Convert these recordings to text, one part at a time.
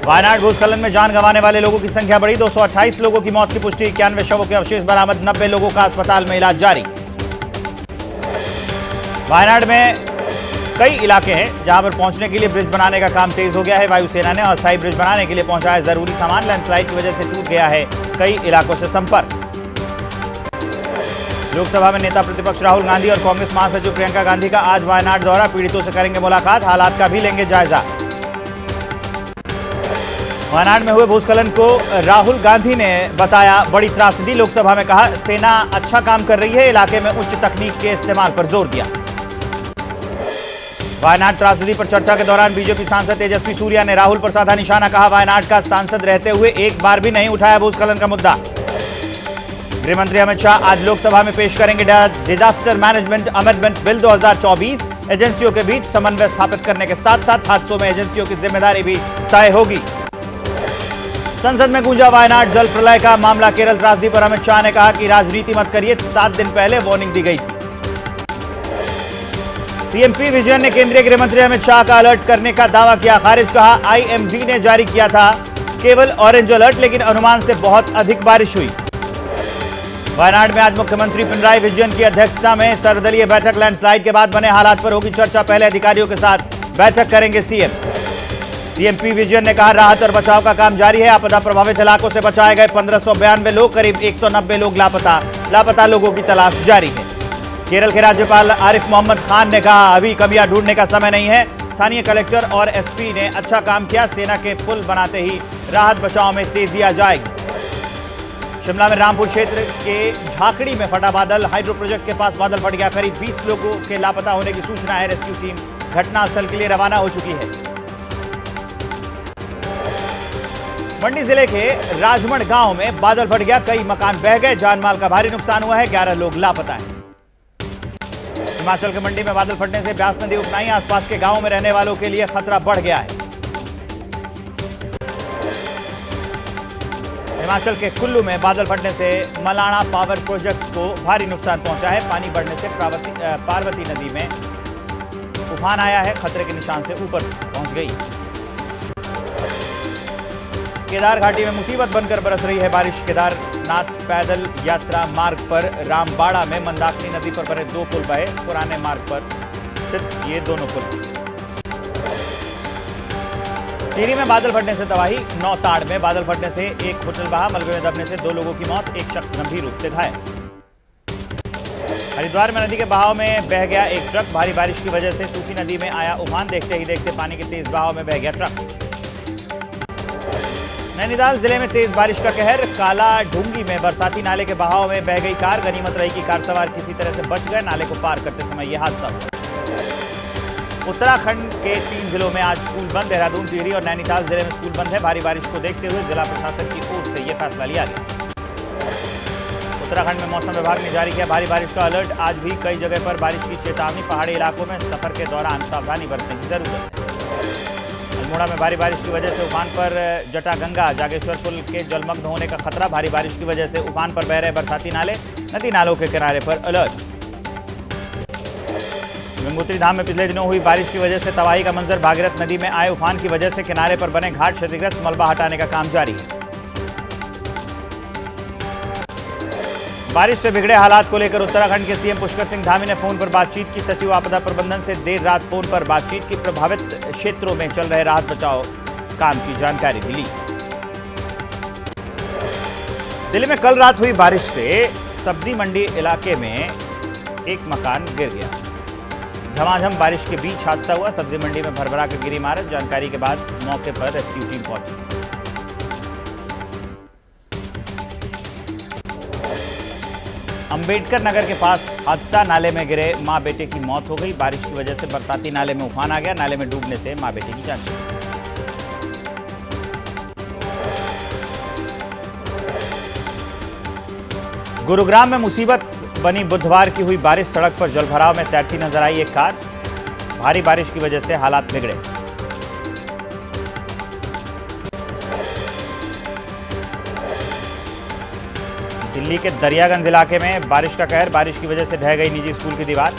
वायनाड भूस्खलन में जान गंवाने वाले लोगों की संख्या बढ़ी, 228 लोगों की मौत की पुष्टि, 91 शवों के अवशेष बरामद, 90 लोगों का अस्पताल में इलाज जारी। वायनाड में कई इलाके हैं जहां पर पहुंचने के लिए ब्रिज बनाने का काम तेज हो गया है। वायुसेना ने अस्थायी ब्रिज बनाने के लिए पहुंचाया जरूरी सामान। लैंडस्लाइड की वजह से टूट गया है कई इलाकों से संपर्क। लोकसभा में नेता प्रतिपक्ष राहुल गांधी और कांग्रेस महासचिव प्रियंका गांधी का आज वायनाड दौरा, पीड़ितों से करेंगे मुलाकात, हालात का भी लेंगे जायजा। वायनाड में हुए भूस्खलन को राहुल गांधी ने बताया बड़ी त्रासदी। लोकसभा में कहा सेना अच्छा काम कर रही है, इलाके में उच्च तकनीक के इस्तेमाल पर जोर दिया। वायनाड त्रासदी पर चर्चा के दौरान बीजेपी सांसद तेजस्वी सूर्या ने राहुल पर साधा निशाना, कहा वायनाड का सांसद रहते हुए एक बार भी नहीं उठाया भूस्खलन का मुद्दा। गृह मंत्री अमित शाह आज लोकसभा में पेश करेंगे डिजास्टर मैनेजमेंट अमेंडमेंट बिल 2024। एजेंसियों के बीच समन्वय स्थापित करने के साथ साथ हादसों में एजेंसियों की जिम्मेदारी भी तय होगी। संसद में गूंजा वायनाड जल प्रलय का मामला, केरल त्रासदी पर अमित शाह ने कहा कि राजनीति मत करिए, 7 दिन पहले वार्निंग दी गई थी। सीएम पी विजयन ने केंद्रीय गृह मंत्री अमित शाह का अलर्ट करने का दावा किया, खारिज, कहा आईएमडी ने जारी किया था केवल ऑरेंज अलर्ट, लेकिन अनुमान से बहुत अधिक बारिश हुई। वायनाड में आज मुख्यमंत्री पिनराई विजयन की अध्यक्षता में सर्वदलीय बैठक, लैंडस्लाइड के बाद बने हालात पर होगी चर्चा, पहले अधिकारियों के साथ बैठक करेंगे सीएम। सीएम पी विजयन ने कहा राहत और बचाव का काम जारी है, आपदा प्रभावित इलाकों से बचाए गए 1592 लोग, करीब 190 लोग लापता लोगों की तलाश जारी है। केरल के राज्यपाल आरिफ मोहम्मद खान ने कहा अभी कमियां ढूंढने का समय नहीं है, स्थानीय कलेक्टर और एसपी ने अच्छा काम किया, सेना के पुल बनाते ही राहत बचाव में तेजी आ जाएगी। शिमला में रामपुर क्षेत्र के झाकड़ी में फटा बादल, हाइड्रो प्रोजेक्ट के पास बादल फट गया, करीब 20 लोगों के लापता होने की सूचना है। रेस्क्यू टीम घटनास्थल के लिए रवाना हो चुकी है। मंडी जिले के राजमंड गांव में बादल फट गया, कई मकान बह गए, जानमाल का भारी नुकसान हुआ है, 11 लोग लापता हैं। हिमाचल के मंडी में बादल फटने से ब्यास नदी उफनाई, आसपास के गांवों में रहने वालों के लिए खतरा बढ़ गया है। हिमाचल के कुल्लू में बादल फटने से मलाणा पावर प्रोजेक्ट को भारी नुकसान पहुंचा है, पानी बढ़ने से पार्वती नदी में उफान आया है, खतरे के निशान से ऊपर पहुंच गई। केदार घाटी में मुसीबत बनकर बरस रही है बारिश, केदारनाथ पैदल यात्रा मार्ग पर रामबाड़ा में मंदाकिनी नदी पर बने 2 पुल बहे, पुराने मार्ग पर स्थित ये दोनों पुल। टिहरी में बादल फटने से तबाही, नौताड़ में बादल फटने से एक होटल बहा, मलबे में दबने से 2 लोगों की मौत, एक शख्स गंभीर रूप से घायल। हरिद्वार में नदी के बहाव में बह गया एक ट्रक, भारी बारिश की वजह से सूखी नदी में आया उफान, देखते ही देखते पानी के तेज बहाव में बह गया ट्रक। नैनीताल जिले में तेज बारिश का कहर, काला ढूंगी में बरसाती नाले के बहाव में बह गई कार, गनीमत रही कि कार सवार किसी तरह से बच गए, नाले को पार करते समय यह हादसा हुआ। उत्तराखंड के 3 जिलों में आज स्कूल बंद, देहरादून, टिहरी और नैनीताल जिले में स्कूल बंद है। भारी बारिश को देखते हुए जिला प्रशासन की ओर से यह फैसला लिया गया। उत्तराखंड में मौसम विभाग ने जारी किया भारी बारिश का अलर्ट, आज भी कई जगह पर बारिश की चेतावनी, पहाड़ी इलाकों में सफर के दौरान सावधानी बरतने की जरूरत है। अल्मोड़ा में भारी बारिश की वजह से उफान पर जटागंगा जागेश्वर पुल के जलमग्न होने का खतरा, भारी बारिश की वजह से उफान पर बह रहे बरसाती नाले, नदी नालों के किनारे पर अलर्ट। गंगोत्री धाम में पिछले दिनों हुई बारिश की वजह से तबाही का मंजर, भागीरथ नदी में आए उफान की वजह से किनारे पर बने घाट क्षतिग्रस्त, मलबा हटाने का काम जारी है। बारिश से बिगड़े हालात को लेकर उत्तराखंड के सीएम पुष्कर सिंह धामी ने फोन पर बातचीत की, सचिव आपदा प्रबंधन से देर रात फोन पर बातचीत की, प्रभावित क्षेत्रों में चल रहे राहत बचाव काम की जानकारी भी ली। दिल्ली में कल रात हुई बारिश से सब्जी मंडी इलाके में एक मकान गिर गया, झमाझम बारिश के बीच हादसा हुआ, सब्जी मंडी में भरभरा कर गिरी इमारत, जानकारी के बाद मौके पर रेस्क्यू टीम पहुंची। अंबेडकर नगर के पास हादसा, नाले में गिरे मां बेटे की मौत हो गई, बारिश की वजह से बरसाती नाले में उफान आ गया, नाले में डूबने से मां बेटे की जान चली। गुरुग्राम में मुसीबत बनी, बुधवार की हुई बारिश, सड़क पर जलभराव में तैरती नजर आई एक कार, भारी बारिश की वजह से हालात बिगड़े। दिल्ली के दरियागंज इलाके में बारिश का कहर, बारिश की वजह से ढह गई निजी स्कूल की दीवार,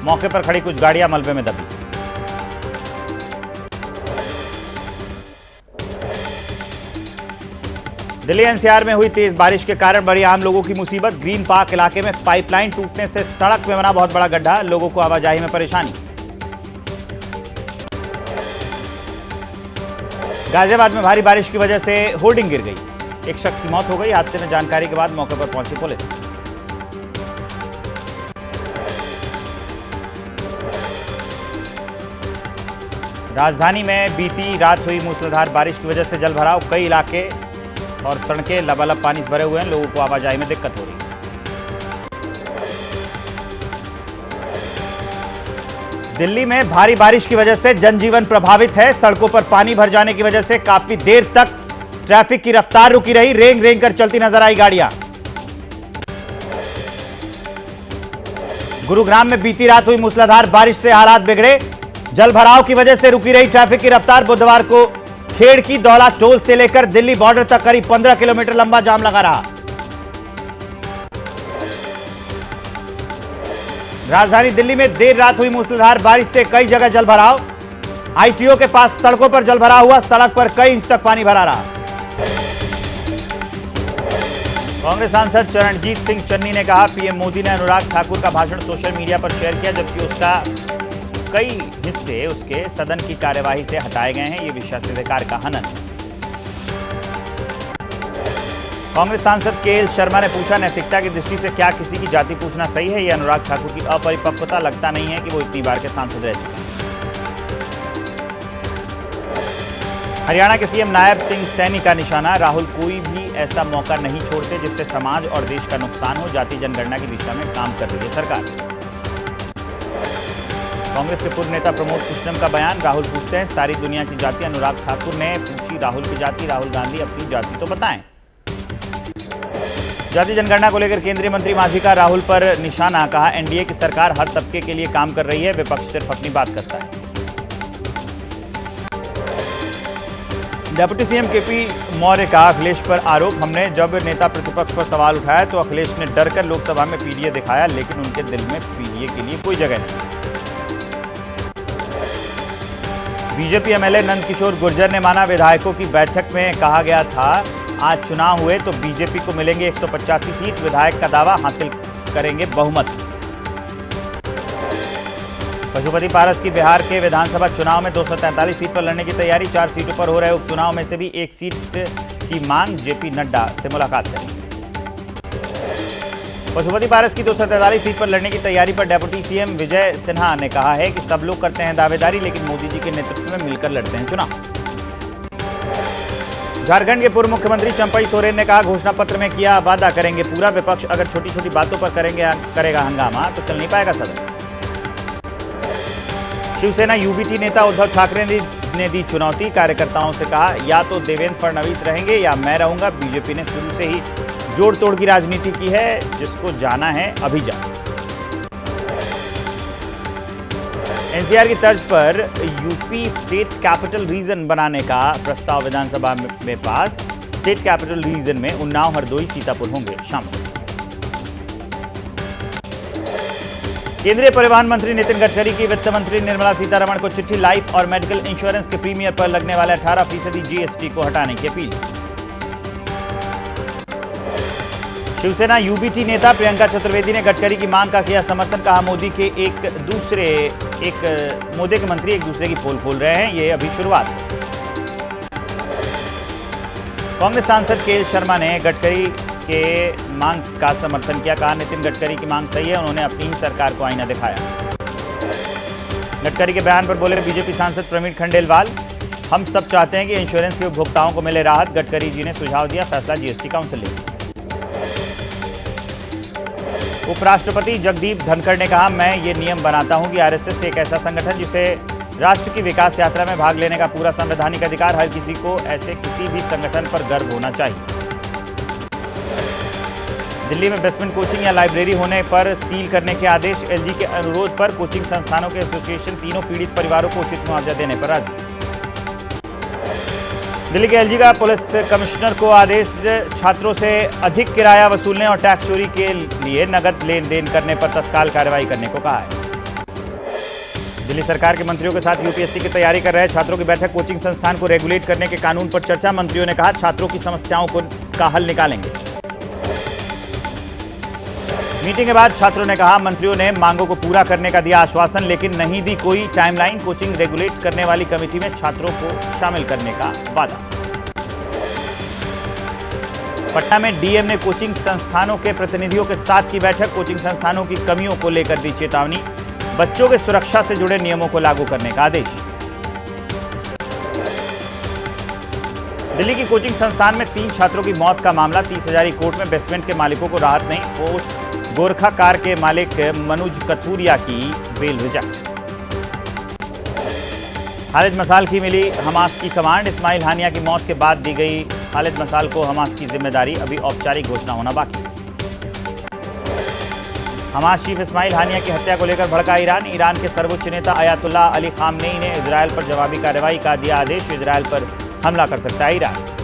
मौके पर खड़ी कुछ गाड़ियां मलबे में दबी। दिल्ली एनसीआर में हुई तेज बारिश के कारण बड़ी आम लोगों की मुसीबत। ग्रीन पार्क इलाके में पाइपलाइन टूटने से सड़क में बना बहुत बड़ा गड्ढा, लोगों को आवाजाही में परेशानी। गाजियाबाद में भारी बारिश की वजह से होर्डिंग गिर गई, एक शख्स की मौत हो गई। हादसे में जानकारी के बाद मौके पर पहुंची पुलिस। राजधानी में बीती रात हुई मूसलाधार बारिश की वजह से जलभराव, कई इलाके और सड़कें लबालब पानी से भरे हुए हैं, लोगों को आवाजाही में दिक्कत हो रही है। दिल्ली में भारी बारिश की वजह से जनजीवन प्रभावित है। सड़कों पर पानी भर जाने की वजह से काफी देर तक ट्रैफिक की रफ्तार रुकी रही, रेंग रेंग कर चलती नजर आई गाड़ियां। गुरुग्राम में बीती रात हुई मूसलाधार बारिश से हालात बिगड़े, जल भराव की वजह से रुकी रही ट्रैफिक की रफ्तार। बुधवार को खेड़ की दौला टोल से लेकर दिल्ली बॉर्डर तक करीब 15 किलोमीटर लंबा जाम लगा रहा। राजधानी दिल्ली में देर रात हुई मूसलाधार बारिश से कई जगह जल भराव, आईटीओ के पास सड़कों पर जल भरा हुआ, सड़क पर कई इंच तक पानी भरा रहा। कांग्रेस सांसद चरणजीत सिंह चन्नी ने कहा, पीएम मोदी ने अनुराग ठाकुर का भाषण सोशल मीडिया पर शेयर किया, जबकि उसका कई हिस्से उसके सदन की कार्यवाही से हटाए गए हैं। यह विशेषाधिकार का हनन। कांग्रेस सांसद केएल शर्मा ने पूछा, नैतिकता की दृष्टि से क्या किसी की जाति पूछना सही है? यह अनुराग ठाकुर की अपरिपक्वता लगता नहीं है कि वो इतनी बार के सांसद रह चुके हैं। हरियाणा के सीएम नायब सिंह सैनी का निशाना, राहुल कोई भी ऐसा मौका नहीं छोड़ते जिससे समाज और देश का नुकसान हो। जाति जनगणना की दिशा में काम कर रही है सरकार। कांग्रेस के पूर्व नेता प्रमोद कृष्णम का बयान, राहुल पूछते हैं सारी दुनिया की जाति, अनुराग ठाकुर ने पूछी राहुल की जाति, राहुल गांधी अपनी जाति तो बताएं। जाति जनगणना को लेकर केंद्रीय मंत्री मांझी का राहुल पर निशाना, कहा एनडीए की सरकार हर तबके के लिए काम कर रही है, विपक्ष सिर्फ अपनी बात करता है। डिप्टी सीएम केपी मौर्य का अखिलेश पर आरोप, हमने जब नेता प्रतिपक्ष पर सवाल उठाया तो अखिलेश ने डरकर लोकसभा में पीडीए दिखाया, लेकिन उनके दिल में पीडीए के लिए कोई जगह नहीं। बीजेपी एमएलए नंदकिशोर गुर्जर ने माना, विधायकों की बैठक में कहा गया था आज चुनाव हुए तो बीजेपी को मिलेंगे 185 सीट, विधायक का दावा हासिल करेंगे बहुमत। पशुपति पारस की बिहार के विधानसभा चुनाव में 243 सीट पर लड़ने की तैयारी, 4 सीटों पर हो रहे उपचुनाव में से भी एक सीट की मांग, जेपी नड्डा से मुलाकात करेंगे। पशुपति पारस की 243 सीट पर लड़ने की तैयारी पर डिप्टी सीएम विजय सिन्हा ने कहा है कि सब लोग करते हैं दावेदारी, लेकिन मोदी जी के नेतृत्व में मिलकर लड़ते हैं चुनाव। झारखंड के पूर्व मुख्यमंत्री चंपई सोरेन ने कहा, घोषणा पत्र में किया वादा करेंगे पूरा, विपक्ष अगर छोटी छोटी बातों पर करेगा हंगामा तो चल नहीं पाएगा सदन। शिवसेना यूबीटी नेता उद्धव ठाकरे ने दी चुनौती, कार्यकर्ताओं से कहा या तो देवेंद्र फडणवीस रहेंगे या मैं रहूंगा। बीजेपी ने शुरू से ही जोड़ तोड़ की राजनीति की है, जिसको जाना है अभी जा। एनसीआर की तर्ज पर यूपी स्टेट कैपिटल रीजन बनाने का प्रस्ताव विधानसभा में पास, स्टेट कैपिटल रीजन में उन्नाव, हरदोई, सीतापुर होंगे शामिल। केंद्रीय परिवहन मंत्री नितिन गडकरी की वित्त मंत्री निर्मला सीतारमण को चिट्ठी, लाइफ और मेडिकल इंश्योरेंस के प्रीमियर पर लगने वाले 18% जीएसटी को हटाने की अपील। शिवसेना यूबीटी नेता प्रियंका चतुर्वेदी ने गडकरी की मांग का किया समर्थन, कहा मोदी के मंत्री एक दूसरे की पोल खोल रहे हैं, ये अभी शुरुआत है। कांग्रेस सांसद केएल शर्मा ने गडकरी के मांग का समर्थन किया, कहा नितिन गडकरी की मांग सही है, उन्होंने अपनी ही सरकार को आईना दिखाया। गडकरी के बयान पर बोले बीजेपी सांसद प्रवीण खंडेलवाल, हम सब चाहते हैं कि इंश्योरेंस के उपभोक्ताओं को मिले राहत, गडकरी जी ने सुझाव दिया, फैसला जीएसटी काउंसिल लेगी। उपराष्ट्रपति जगदीप धनखड़ ने कहा, मैं ये नियम बनाता हूं कि आरएसएस एक ऐसा संगठन जिसे राष्ट्र की विकास यात्रा में भाग लेने का पूरा संवैधानिक अधिकार, हर किसी को ऐसे किसी भी संगठन पर गर्व होना चाहिए। दिल्ली में बेसमेंट कोचिंग या लाइब्रेरी होने पर सील करने के आदेश, एलजी के अनुरोध पर कोचिंग संस्थानों के एसोसिएशन तीनों पीड़ित परिवारों को उचित मुआवजा देने पर राजी। दिल्ली के एलजी का पुलिस कमिश्नर को आदेश, छात्रों से अधिक किराया वसूलने और टैक्स चोरी के लिए नगद लेन देन करने पर तत्काल कार्रवाई करने को कहा है। दिल्ली सरकार के मंत्रियों के साथ यूपीएससी की तैयारी कर रहे छात्रों की बैठक। कोचिंग संस्थान को रेगुलेट करने के कानून पर चर्चा। मंत्रियों ने कहा छात्रों की समस्याओं का हल निकालेंगे। मीटिंग के बाद छात्रों ने कहा मंत्रियों ने मांगों को पूरा करने का दिया आश्वासन, लेकिन नहीं दी कोई टाइमलाइन। कोचिंग रेगुलेट करने वाली कमेटी में छात्रों को शामिल करने का वादा। पटना में डीएम ने कोचिंग संस्थानों के प्रतिनिधियों के साथ की बैठक। कोचिंग संस्थानों की कमियों को लेकर दी चेतावनी। बच्चों के सुरक्षा से जुड़े नियमों को लागू करने का आदेश। दिल्ली की कोचिंग संस्थान में 3 छात्रों की मौत का मामला। 30 हजारी कोर्ट में। बेसमेंट के मालिकों को राहत नहीं। गोरखा कार के मालिक मनुज कथूरिया की बेल रिजेक्ट। खालिद मसाल की मिली हमास की कमांड। इस्माइल हानिया की मौत के बाद दी गई खालिद मसाल को हमास की जिम्मेदारी। अभी औपचारिक घोषणा होना बाकी। हमास चीफ इस्माइल हानिया की हत्या को लेकर भड़का ईरान। ईरान के सर्वोच्च नेता अयातुल्लाह अली खामनेई ने इजरायल पर जवाबी कार्रवाई का दिया आदेश। इजरायल पर हमला कर सकता है ईरान।